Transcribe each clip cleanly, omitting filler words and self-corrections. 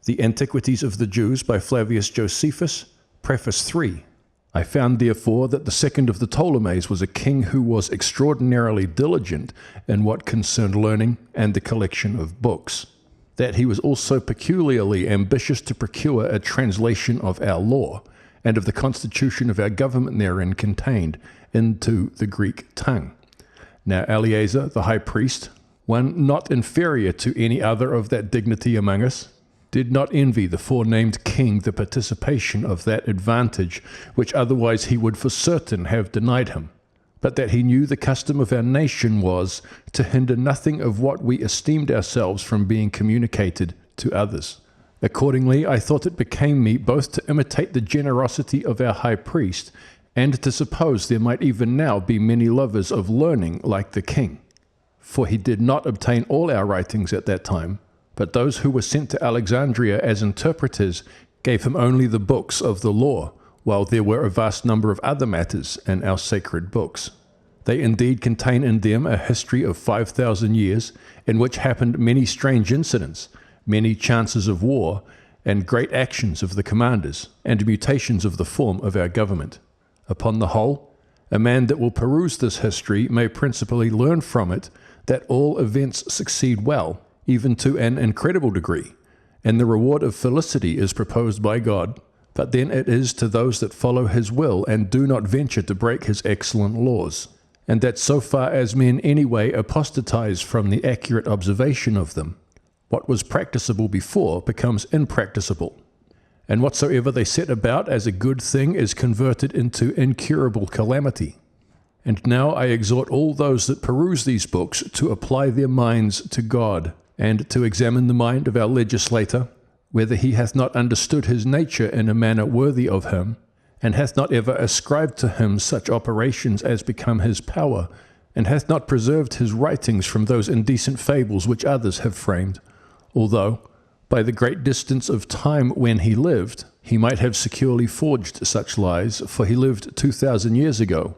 The Antiquities of the Jews by Flavius Josephus, Preface 3. I found therefore that the second of the Ptolemies was a king who was extraordinarily diligent in what concerned learning and the collection of books, that he was also peculiarly ambitious to procure a translation of our law, and of the constitution of our government therein contained, into the Greek tongue. Now Eleazar the high priest, one not inferior to any other of that dignity among us, did not envy the forenamed king the participation of that advantage which otherwise he would for certain have denied him, but that he knew the custom of our nation was to hinder nothing of what we esteemed ourselves from being communicated to others. Accordingly, I thought it became me both to imitate the generosity of our high priest, and to suppose there might even now be many lovers of learning like the king. For he did not obtain all our writings at that time, but those who were sent to Alexandria as interpreters gave him only the books of the law, while there were a vast number of other matters in our sacred books. They indeed contain in them a history of 5,000 years, in which happened many strange incidents, many chances of war, and great actions of the commanders, and mutations of the form of our government. Upon the whole, a man that will peruse this history may principally learn from it that all events succeed well, even to an incredible degree, and the reward of felicity is proposed by God, but then it is to those that follow his will and do not venture to break his excellent laws, and that so far as men anyway apostatize from the accurate observation of them, what was practicable before becomes impracticable, and whatsoever they set about as a good thing is converted into incurable calamity. And now I exhort all those that peruse these books to apply their minds to God, and to examine the mind of our legislator, whether he hath not understood his nature in a manner worthy of him, and hath not ever ascribed to him such operations as become his power, and hath not preserved his writings from those indecent fables which others have framed, although, by the great distance of time when he lived, he might have securely forged such lies, for he lived 2,000 years ago,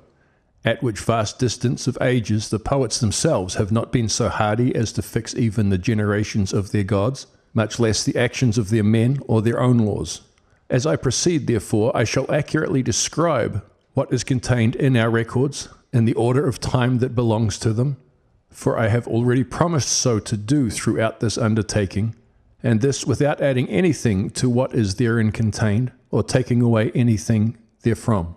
at which vast distance of ages the poets themselves have not been so hardy as to fix even the generations of their gods, much less the actions of their men or their own laws. As I proceed, therefore, I shall accurately describe what is contained in our records, in the order of time that belongs to them, for I have already promised so to do throughout this undertaking, and this without adding anything to what is therein contained, or taking away anything therefrom.